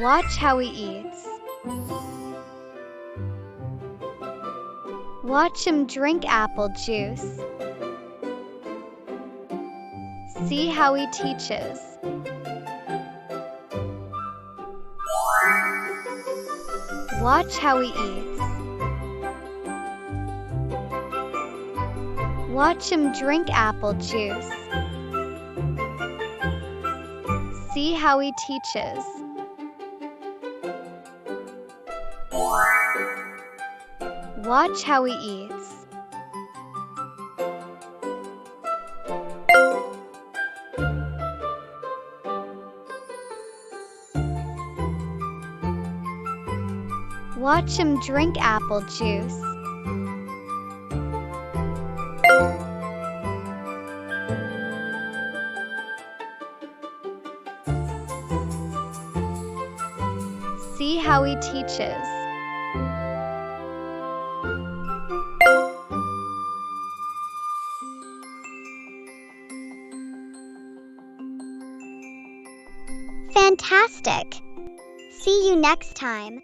Watch how he eats. Watch him drink apple juice. See how he teaches. Watch how he eats. Watch him drink apple juice. See how he teaches. Watch how he eats. Watch him drink apple juice. See how he teaches. Fantastic! See you next time.